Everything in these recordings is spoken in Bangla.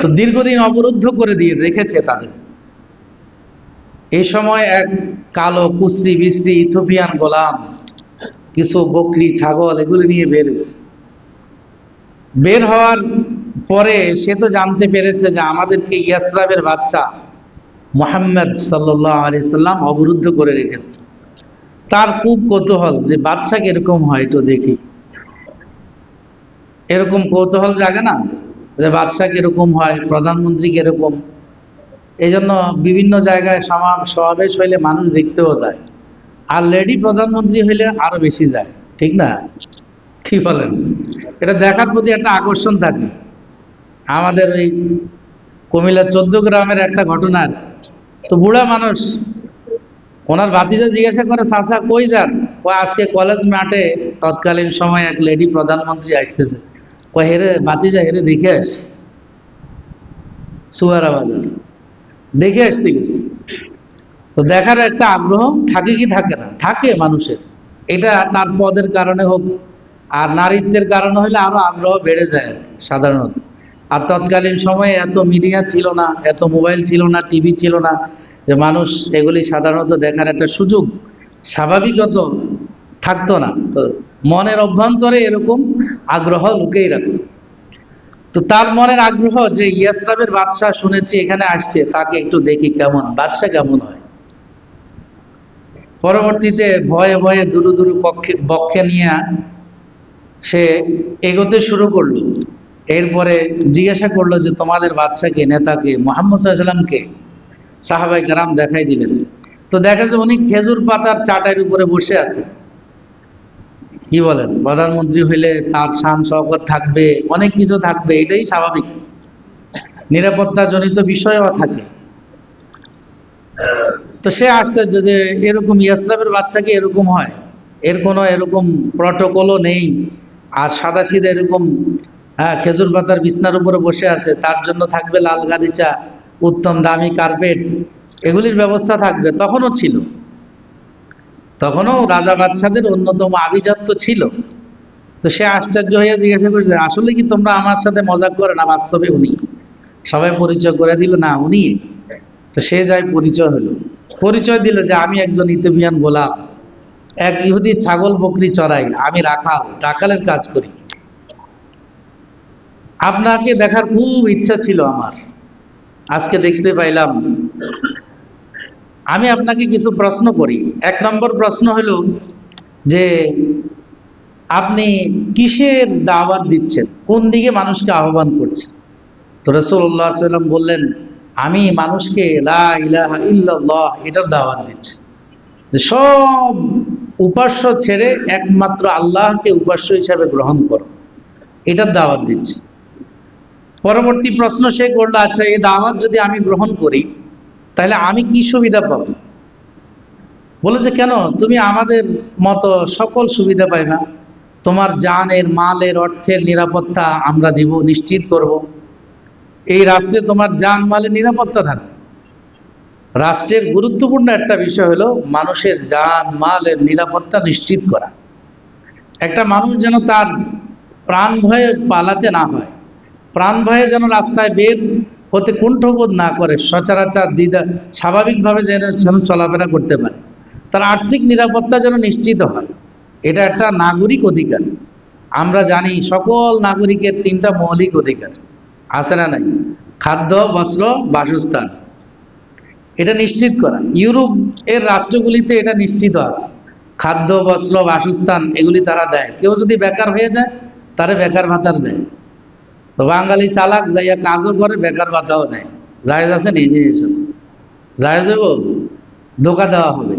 তো দীর্ঘদিন অবরুদ্ধ করে দিয়ে রেখেছে তাদের। এই সময় এক কালো কুশ্রী বিশ্রী ইথিওপিয়ান গোলাম কিছু বকরি ছাগল এগুলো নিয়ে বের হওয়ার পরে সে তো জানতে পেরেছে যে আমাদেরকে ইয়াসরাবের বাদশা মুহাম্মদ সাল্লাল্লাহু আলাইহি সাল্লাম অবরুদ্ধ করে রেখেছে। তার খুব কৌতূহল যে বাদশা কিরকম হয় একটু দেখি। এরকম কৌতূহল জাগে না যে বাদশা কিরকম হয়, প্রধানমন্ত্রী কিরকম। এই জন্য বিভিন্ন জায়গায় সমাবেশ হইলে মানুষ দেখতেও যায়, আর লেডি প্রধানমন্ত্রী হইলে আরো বেশি যায়, ঠিক না? কি বলেন? এটা দেখার প্রতি একটা আকর্ষণ থাকে। আমাদের ওই কুমিল্লার 14 গ্রামের একটা ঘটনার, তো বুড়া মানুষ, ওনার ভাতিজা জিজ্ঞাসা করে, চাচা কই যান? ও আজকে কলেজ মাঠে তৎকালীন সময় এক লেডি প্রধানমন্ত্রী আসতেছে। কয় হেরে ভাতিজা, হেরে দেখে আস, সুয়ারা বাজার দেখে আসতে গেছে। তো দেখার একটা আগ্রহ থাকে কি থাকে না? থাকে মানুষের। এটা তার পদের কারণে হোক আর নারীত্বের কারণে হলে আরো আগ্রহ বেড়ে যায় সাধারণত। আর তৎকালীন সময়ে এত মিডিয়া ছিল না, এত মোবাইল ছিল না, টিভি ছিল না, যে মানুষ এগুলি সাধারণত দেখার একটা সুযোগ স্বাভাবিকত থাকতো না। তো মনের অভ্যন্তরে এরকম আগ্রহ লুকিয়ে রাখত। তো তার মনের আগ্রহ যে ইয়াসরাবের বাদশা শুনেছি এখানে আসছে, তাকে একটু দেখি কেমন বাদশা, কেমন হয়। পরবর্তীতে ভয়ে ভয়ে দুরু দুরু বক্ষে নিয়ে সে এগোতে শুরু করলো। এরপরে জিজ্ঞাসা করলো যে তোমাদের বাদশাকে, নেতাকে, মুহাম্মদ সাল্লাল্লাহু আলাইহি ওয়াসাল্লামকে? সাহাবায়ে কেরাম দেখাই দিলেন। তো দেখা যায় উনি খেজুর পাতার চাটাইয়ের উপরে বসে আছে। কি বলেন? প্রধানমন্ত্রী হইলে তার শান শওকত থাকবে, অনেক কিছু থাকবে, এটাই স্বাভাবিক। নিরাপত্তা জনিত বিষয়ও থাকে। তো সে আশ্চর্য যে এরকম ইয়াসরাবের বাদশাকে এরকম হয়, এর কোনো এরকম প্রটোকলও নেই। আর সাদাসিধা এরকম খেজুর পাতার বিছনার উপরে বসে আছে, তার জন্য থাকবে লাল গালিচা, উত্তম দামি কার্পেট, এগুলির ব্যবস্থা থাকবে। তখনও ছিল, তখনও রাজা বাদশাদের অন্যতম আভিজাত্য ছিল। তো সে আশ্চর্য হয়ে জিজ্ঞাসা করছে, আসলে কি তোমরা আমার সাথে মজাক করে না? বাস্তবে উনি। সবাই পরিচয় করে দিল, না উনি। তো সে যাই পরিচয় হলো, পরিচয় দিল যে আমি একজন ইথিওপিয়ান গোলাম, এক ইহুদি ছাগল বকরি চড়াই, আমি রাখালের কাজ করি। আপনাকে দেখার খুব ইচ্ছা ছিল আমার, আজকে দেখতে পাইলাম। আমি আপনাকে কিছু প্রশ্ন করি। 1 নম্বর প্রশ্ন হলো যে আপনি কিসের দাওয়াত দিচ্ছেন, কোন দিকে মানুষকে আহ্বান করছেন? তো রাসূলুল্লাহ সাল্লাল্লাহু আলাইহি ওয়াসাল্লাম বললেন, আমি মানুষকে লা ইলাহা ইল্লাল্লাহ এটার দাওয়াত দিচ্ছি, যে সব উপাস্য ছেড়ে একমাত্র আল্লাহকে উপাস্য হিসাবে গ্রহণ করো, এটার দাওয়াত দিচ্ছি। পরবর্তী প্রশ্ন সে করলো, আচ্ছা এই দাওয়াত যদি আমি গ্রহণ করি তাহলে আমি কি সুবিধা পাবো? বলে যে কেন, তুমি আমাদের মতো সকল সুবিধা পাইবা। তোমার জানের, মালের, অর্থের নিরাপত্তা আমরা দিব, নিশ্চিত করব। এই রাষ্ট্রে তোমার জান মালের নিরাপত্তা থাকবে। রাষ্ট্রের গুরুত্বপূর্ণ একটা বিষয় হলো মানুষের জান মালের নিরাপত্তা নিশ্চিত করা। একটা মানুষ যেন তার প্রাণ ভয়ে পালাতে না হয়, প্রাণ ভয়ে যেন রাস্তায় বের হতে কুণ্ঠবোধ না করে, সচরাচর স্বাভাবিকভাবে যেন চলাফেরা করতে পারে। তার আর্থিক নিরাপত্তা যেন নিশ্চিত হয়, এটা একটা নাগরিক অধিকার। আমরা জানি সকল নাগরিকের 3টা মৌলিক অধিকার আছে না নাই? খাদ্য, বস্ত্র, বাসস্থান। এটা নিশ্চিত করা। ইউরোপ এর রাষ্ট্রগুলিতে এটা নিশ্চিত আছে, খাদ্য, বস্ত্র, বাসস্থান এগুলি তারা দেয়। কেউ যদি বেকার হয়ে যায় তারে বেকার ভাতার দেয়। তো বাঙালি চালাক, যাইয়া কাজও করে, বেকার ভাতাও দেয়। জায়েজ আছে নিজে এসব জায়েজ হইব? ধোকা দেওয়া হবে।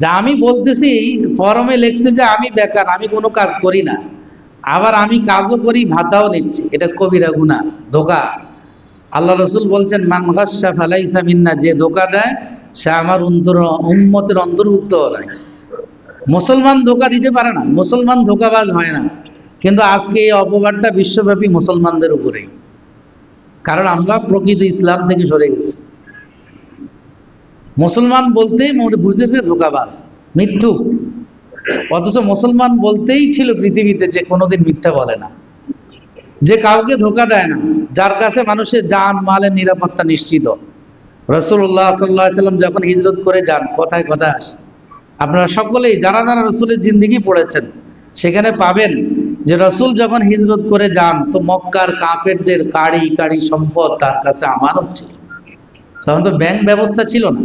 যা আমি বলতেছি, ফরমে লিখছে যে আমি বেকার, আমি কোনো কাজ করি না, আবার আমি কাজও করি, ভাতাও নিচ্ছি, এটা কবিরা গুনাহ, ধোকা। আল্লাহ রসুল বলছেন, মান গাশশা ফালাইসা মিন্না, যে ধোকা দেয় সে আমার উম্মতের অন্তর্ভুক্ত নয়। মুসলমান ধোকা দিতে পারে না, মুসলমান ধোকাবাজ হয় না। কিন্তু আজকে এই অপবাদটা বিশ্বব্যাপী মুসলমানদের উপরেই, কারণ আমরা প্রকৃত ইসলাম থেকে সরে গেছি। মুসলমান বলতেই বুঝেছে ধোকাবাজ, মিথ্যুক। অথচ মুসলমান বলতেই ছিল পৃথিবীতে যে কোনোদিন মিথ্যা বলে না। যে কাউকে ধোকা দেয় না, যার কাছে মানুষের জান মালের নিরাপত্তা নিশ্চিত। রাসূলুল্লাহ সাল্লাল্লাহু আলাইহি সাল্লাম যখন হিজরত করে যান, কথায় কথায় আসে, আপনারা সকলেই যারা যারা রসুলের জিন্দেগি পড়েছেন সেখানে পাবেন যে রসুল যখন হিজরত করে যান তো মক্কার কাফেরদের কাড়ি কাড়ি সম্পদ তার কাছে আমানত ছিল। তখন তো ব্যাংক ব্যবস্থা ছিল না।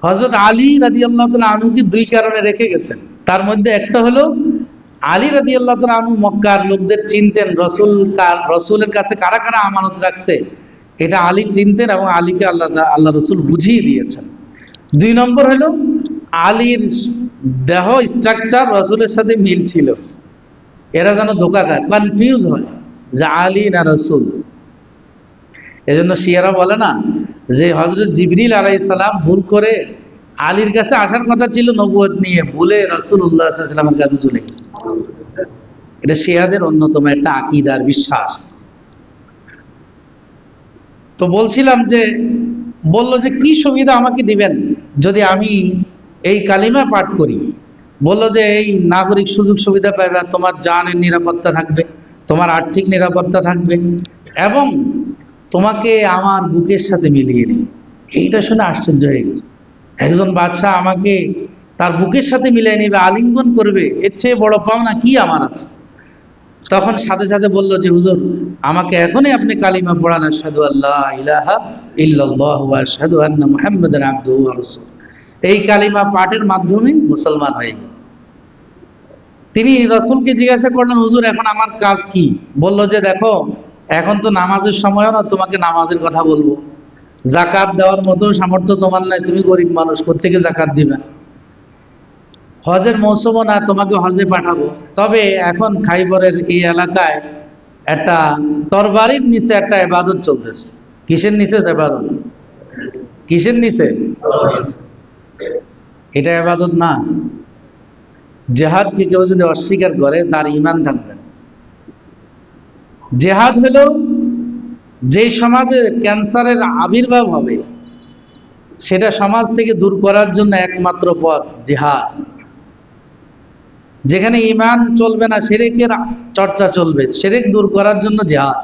হযরত আলী রাদিয়াল্লাহু তাআলা আনহুকে দুই কারণে রেখে গেছেন। তার মধ্যে একটা হলো আলী রাদিয়াল্লাহু তাআলা আনহু মক্কার লোকদের চিনতেন, রসুলের কাছে কারা কারা আমানত রাখছে এটা আলী চিনতেন এবং আলীকে আল্লাহ রসুল বুঝিয়ে দিয়েছেন। দুই নম্বর হলো আলীর দেহ স্ট্রাকচার রসুলের সাথে মিল ছিল, এরা যেন ধোকা খায়, কনফিউজ হয় যে আলী না রসুল। এজন্য শিয়ারা বলে না যে হযরত জিবরিল আলাইহিস সালাম ভুল করে আলীর কাছে আসার কথা ছিল নবুয়ত নিয়ে, ভুলে রাসূলুল্লাহ সাল্লাল্লাহু আলাইহি ওয়াসাল্লামের কাছে চলে গেছে। এটা শিয়াদের অন্যতম একটা আকীদার বিশ্বাস। তো বলছিলাম যে বলল যে কি সুবিধা আমাকে দিবেন যদি আমি এই কালিমা পাঠ করি। বলল যে এই নাগরিক সুযোগ সুবিধা পাবে, তোমার জানের নিরাপত্তা থাকবে, তোমার আর্থিক নিরাপত্তা থাকবে এবং তোমাকে আমার বুকের সাথে মিলিয়ে নিই। এইটা শুনে আশ্চর্য হয়ে গেছে। একজন বাদশাহ আমাকে তার বুকের সাথে মিলিয়ে নিবে, আলিঙ্গন করবে, এর চেয়ে বড় পাওনা কি আমার আছে? তখন সাথে সাথে বলল যে হুজুর আমাকে এখনই আপনি কালিমা পড়ান, আশহাদু আল্লা ইলাহা ইল্লাল্লাহু ওয়া আশহাদু আন্না মুহাম্মাদান আবদুহু ওয়া রাসূলুহু। এই কালিমা পাঠের মাধ্যমে মুসলমান হয়ে গেছে। তিনি রাসূলকে জিজ্ঞাসা করলেন, হুজুর এখন আমার কাজ কি? বলল যে দেখো এখন তো নামাজের সময় না, তোমাকে নামাজের কথা বলবো। যাকাত দেওয়ার মতো সামর্থ্য তোমার নাই, তুমি গরিব মানুষ, কোত্থেকে যাকাত দিবে? হজের মৌসুমও না, তোমাকে হজে পাঠাবো। তবে এখন খাইবরের এই এলাকায় একটা তরবারির নিচে একটা ইবাদত চলতেছে। কিসের নিচে ইবাদত? কিসের নিচে? এটা ইবাদত না। জিহাদকে কেউ যদি অস্বীকার করে তার ঈমান থাকবে না। জিহাদ হলো যে সমাজে ক্যান্সারের আবির্ভাব হবে সেটা সমাজ থেকে দূর করার জন্য একমাত্র পথ জিহাদ। যেখানে ঈমান চলবে না, শিরকের চর্চা চলবে, শিরক দূর করার জন্য জিহাদ।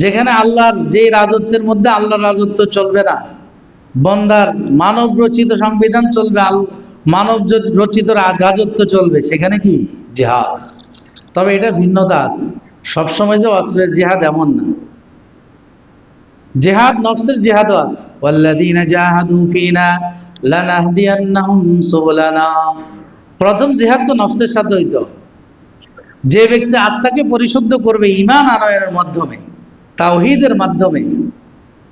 যেখানে আল্লাহর যে রাজত্বের মধ্যে আল্লাহর রাজত্ব চলবে না, বন্দার মানব রচিত সংবিধান চলবে, মানব রচিত রাজত্ব চলবে, সেখানে কি জিহাদ। তবে এটা ভিন্নতা আছে, সবসময় যে অস্ত্রের জিহাদ এমন না। জিহাদ নফসের জিহাদও আছে। ওয়াল্লাযীনা জাহাদু ফীনা লানাহদিয়ান্নাহুম সুবুলানা। প্রথম জিহাদ তো নফসের সাথে হইতো। যে ব্যক্তি আত্মাকে পরিশুদ্ধ করবে ঈমান আনয়নের মাধ্যমে, তাওহীদের মাধ্যমে,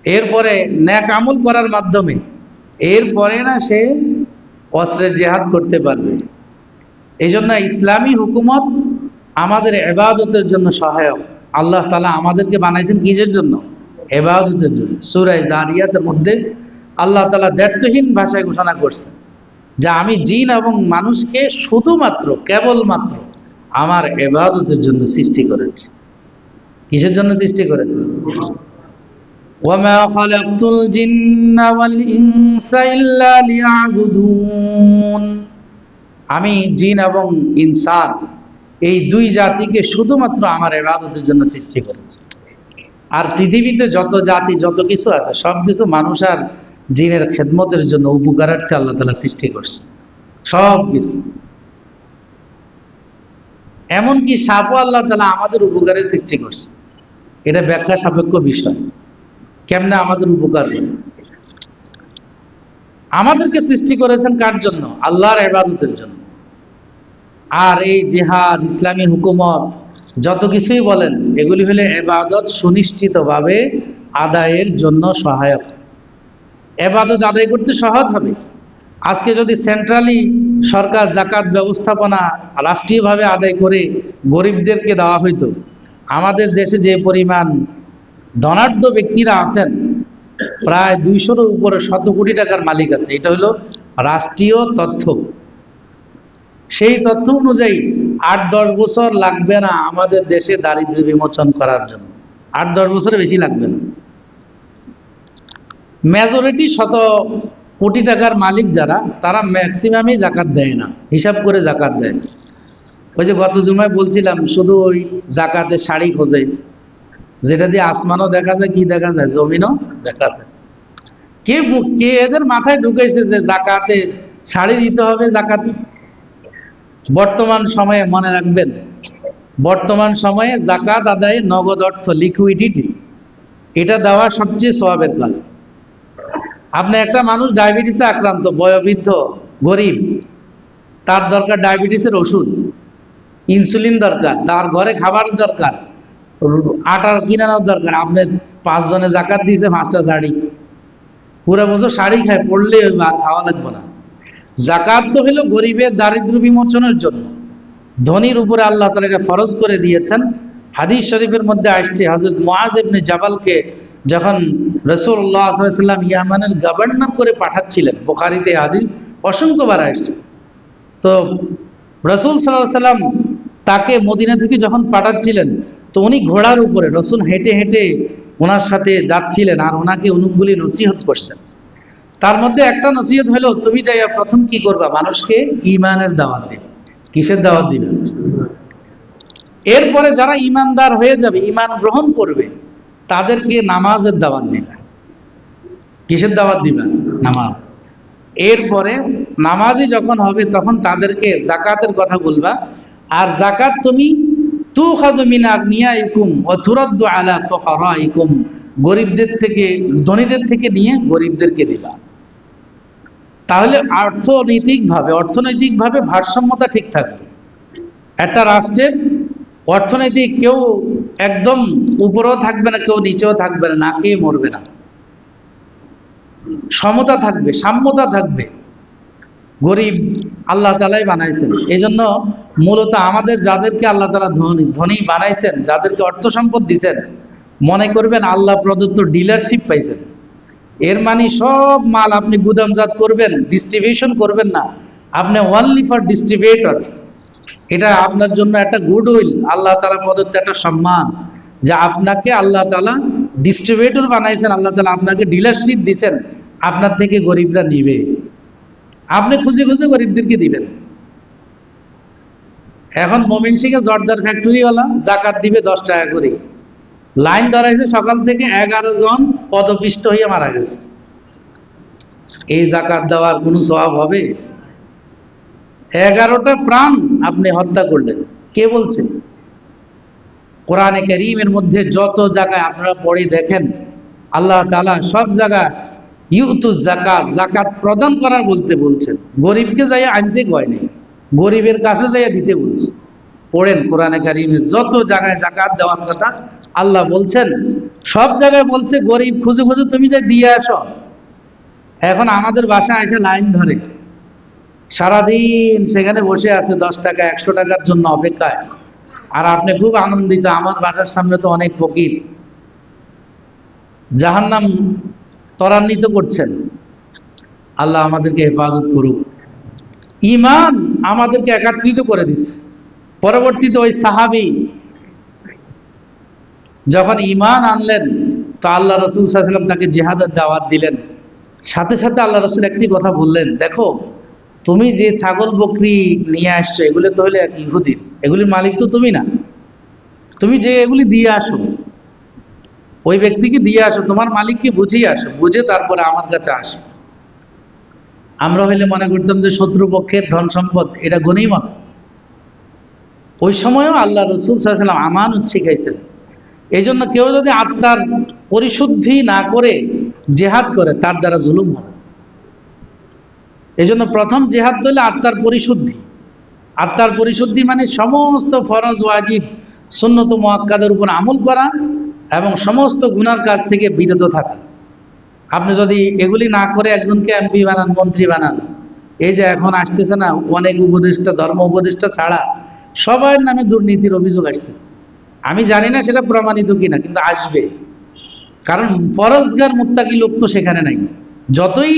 এরপরে নেক আমল করার মাধ্যমে, এরপরে না সে অস্ত্রের জিহাদ করতে পারবে। এই জন্য ইসলামী হুকুমত আমাদের ইবাদতের জন্য সহায়ক। আল্লাহ তাআলা আমাদেরকে বানাইছেন কিসের জন্য? ইবাদতের জন্য। সূরা জারিয়াতের মধ্যে আল্লাহ তাআলা দ্ব্যর্থহীন ভাষায় ঘোষণা করছেন যে আমি জিন এবং মানুষকে শুধুমাত্র কেবলমাত্র আমার ইবাদতের জন্য সৃষ্টি করেছি। কিসের জন্য সৃষ্টি করেছেন? ওয়ামা খালাকতুল জিন্না ওয়াল ইনসা ইল্লা লিয়াবুদুন। আমি জিন এবং ইনসান এই দুই জাতিকে শুধুমাত্র আমার ইবাদতের জন্য সৃষ্টি করেছি। আর পৃথিবীতে যত জাতি যত কিছু আছে সব কিছু মানুষ আর জিনের খেদমতের জন্য উপকারার্থে আল্লাহ তাআলা সৃষ্টি করছে, সব কিছু। এমনকি সাপও আল্লাহ তাআলা আমাদের উপকারে সৃষ্টি করছে। এটা ব্যাখ্যা সাপেক্ষ বিষয়। কেমনে আমাদের উপকার? আমাদেরকে সৃষ্টি করেছেন কার জন্য? আল্লাহর ইবাদতের জন্য। আর এই জিহাদ, ইসলামী হুকুমত, যত কিছুই বলেন এগুলি হলে ইবাদত সুনিশ্চিতভাবে আদায়ের জন্য সহায়ক। ইবাদত আদায় করতে সহজ হবে। আজকে যদি সেন্ট্রালি সরকার যাকাত ব্যবস্থাপনা রাষ্ট্রীয়ভাবে আদায় করে গরিবদেরকে দেওয়া হইতো, আমাদের দেশে যে পরিমাণ ধনাঢ্য ব্যক্তিরা আছেন, প্রায় 200-এর উপরে 100 কোটি টাকার মালিক আছে। এটা হলো রাষ্ট্রীয় তথ্য। সেই তথ্য অনুযায়ী 8-10 বছর লাগবে না আমাদের দেশে দারিদ্র্য বিমোচন করার জন্য। 8-10 বছরের বেশি লাগবে না। মেজরিটি 100 কোটি টাকার মালিক যারা, তারা ম্যাক্সিমামই যাকাত দেয় না, হিসাব করে যাকাত দেয়। ওই যে গত জুমায় বলছিলাম শুধু ওই জাকাতের শাড়ি খোঁজে, যেটা দিয়ে আসমানও দেখা যায়, কি দেখা যায়, জমিনও দেখা যায়। কে এদের মাথায় ঢুকেছে যে জাকাতে শাড়ি দিতে হবে জাকাতে? বর্তমান সময়ে মনে রাখবেন, বর্তমান সময়ে জাকাত আদায়ে নগদ অর্থ, লিকুইডিটি, এটা দেওয়া সবচেয়ে সওয়াবের কাজ। আপনি একটা মানুষ ডায়াবেটিসে আক্রান্ত, বয়োবৃদ্ধ, গরিব, তার দরকার ডায়াবেটিসের ওষুধ, ইনসুলিন দরকার, তার ঘরে খাবার দরকার, আটা কিনানোর দরকার। আপনি 5 জনে জাকাত দিয়েছে 5টা শাড়ি, পুরো বছর শাড়ি খায়, পড়লে আর খাওয়া লাগবে না। জাকাত তো হলো গরিবের দারিদ্র বিমোচনের জন্য, ধনীর উপরে আল্লাহ তাআলা এটা ফরজ করে দিয়েছেন। হাদিস শরীফের মধ্যে আসছে, হযরত মুআয ইবনে জাবালকে যখন রাসূলুল্লাহ সাল্লাল্লাহু আলাইহি ওয়াসাল্লাম ইয়ামানের গভর্নর করে পাঠাচ্ছিলেন, বুখারীতে হাদিস অসংখ্যবার আসছে। তো রাসূল সাল্লাল্লাহু আলাইহি ওয়াসাল্লাম তাকে মদিনা থেকে যখন পাঠাচ্ছিলেন, তো উনি ঘোড়ার উপরে, রাসূল হেঁটে হেঁটে ওনার সাথে যাচ্ছিলেন আর ওনাকে অনেকগুলি নসিহত করছেন। তার মধ্যে একটা নসিহত হলো, তুমি যাইয়া প্রথম কি করবা, মানুষকে ঈমানের দাওয়াত দিবে। কিসের দাওয়াত দিবে? এরপরে যারা ঈমানদার হয়ে যাবে, ঈমান গ্রহণ করবে, তাদেরকে নামাজের দাওয়াত দিবে। কিসের দাওয়াত দিবে? নামাজ। এরপরে নামাজি যখন হবে তখন তাদেরকে জাকাতের কথা বলবা। আর জাকাত তুমি তুখাযু মিন আগনিয়াইকুম ওয়া তুরাদ্দু আলা ফুকারাইকুম, গরিবদের থেকে, ধনীদের থেকে নিয়ে গরিবদেরকে দিবা। তাহলে অর্থনৈতিকভাবে ভারসাম্যতা ঠিক থাকবে। একটা রাষ্ট্রের অর্থনৈতিক, কেউ একদম উপরেও থাকবে না, কেউ নিচেও থাকবে না, না খেয়ে মরবে না, সমতা থাকবে, সাম্যতা থাকবে। গরিব আল্লাহ তাআলাই বানাইছেন। এই জন্য মূলত আমাদের যাদেরকে আল্লাহ তাআলা ধনী বানাইছেন, যাদেরকে অর্থ সম্পদ দিচ্ছেন, মনে করবেন আল্লাহ প্রদত্ত ডিলারশিপ পাইছেন। এর মানে সব মাল আপনি গুদামজাত করবেন, ডিস্ট্রিবিউশন করবেন না, আপনি ওনলি ফর ডিস্ট্রিবিউটর। এটা আপনার জন্য একটা গুডউইল, আল্লাহ তাআলা প্রদত্ত একটা সম্মান, যে আপনাকে আল্লাহ তাআলা ডিস্ট্রিবিউটর বানাইছেন, আল্লাহ তাআলা আপনাকে ডিলারশিপ দিচ্ছেন, আপনার থেকে গরিবরা নিবে, আপনি খুঁজে খুঁজে গরিবদেরকে দিবেন। এখন ময়মনসিংহে জর্দার ফ্যাক্টরিওয়ালা জাকাত দিবে 10 টাকা করে, লাইন ধরাইছে সকাল থেকে, 11 জন পদপিষ্ট হইয়া মারা গেছে। এই জাকাত দেওয়ার কোনো সওয়াব হবে? 11টা প্রাণ আপনি হত্যা করলেন। কে বলছে? কোরআনে কারীমের মধ্যে যত জায়গায় আপনারা পড়ে দেখেন, আল্লাহ তাআলা সব জায়গায় ইউতু যাকাত, যাকাত প্রদান করার বলতে বলছেন। গরিবকে যাইয়া আনতে কয় নাই, গরিবের কাছে যাইয়া দিতে বলছে। পড়েন কোরআনে কারীমের যত জায়গায় যাকাত দেওয়ার কথা আল্লাহ বলছেন, সব জায়গায় বলছে গরিব খুঁজে খুঁজে তুমি যাই দিয়ে আসো। এখন আমাদের বাসায় এসে লাইন ধরে, সারাদিন সেখানে বসে আছে 10 টাকা 100 টাকার জন্য অপেক্ষায়, আর আপনি খুব আনন্দিত, আমার বাসার সামনে তো অনেক ফকির, জাহান্নাম ত্বরান্বিত করছেন। আল্লাহ আমাদেরকে হেফাজত করুক। ঈমান আমাদেরকে একত্রিত করে দিচ্ছে। পরবর্তীতে ওই সাহাবী যখন ঈমান আনলেন, তো আল্লাহ রাসূল সাল্লাল্লাহু আলাইহি ওয়াসাল্লাম তাকে জিহাদের দাওয়াত দিলেন। সাথে সাথে আল্লাহ রাসূল একটি কথা বললেন, দেখো তুমি যে ছাগল বকরি নিয়ে আসছো, এগুলো তো হলে এক ইহুদির, এগুলির মালিক তো তুমি না, তুমি যে এগুলি দিয়ে আসো, ওই ব্যক্তিকে দিয়ে আসো, তোমার মালিককে বুঝিয়ে আসো, বুঝে তারপরে আমার কাছে আসো। আমরা হইলে মনে করতাম যে শত্রুপক্ষের ধন সম্পদ এটা গনিমত। ওই সময়ও আল্লাহ রাসূল সাল্লাল্লাহু আলাইহি ওয়াসাল্লাম আমানত শিখাইছেন। এই জন্য কেউ যদি আত্মার পরিশুদ্ধি না করে জিহাদ করে, তার দ্বারা জুলুম হবে। এই জন্য প্রথম জিহাদ হইলে আত্মার পরিশুদ্ধি। আত্মার পরিশুদ্ধি মানে সমস্ত ফরজ ওয়াজিব সুন্নত মুআক্কাদের উপর আমল করা এবং সমস্ত গুনার কাজ থেকে বিরত থাকা। আপনি যদি এগুলি না করে একজনকে এমপি বানান, মন্ত্রী বানান, এই যে এখন আসতেছে না অনেক উপদেষ্টা, ধর্ম উপদেষ্টা ছাড়া সবার নামে দুর্নীতির অভিযোগ আসতেছে। আমি জানি না সেটা প্রমাণিত কিনা, কিন্তু আসবে, কারণ ফরজগার মুত্তাকি লোক তো সেখানে নাই। যতই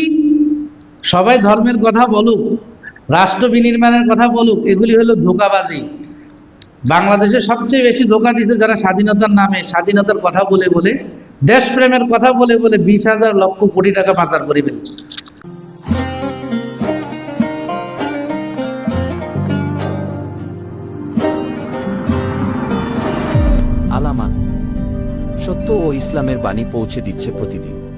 সবাই ধর্মের কথা বলুক, রাষ্ট্র বিনির্মাণের কথা বলুক, এগুলি হলো ধোঁকাবাজি। বাংলাদেশে সবচেয়ে বেশি ধোঁকা দিছে যারা স্বাধীনতার নামে, স্বাধীনতার কথা বলে বলে, দেশপ্রেমের কথা বলে বলে 20,000 লক্ষ কোটি টাকা পাচার করে ফেলছে। আলামান। সত্য ও ইসলামের বাণী পৌঁছে দিচ্ছে প্রতিদিন।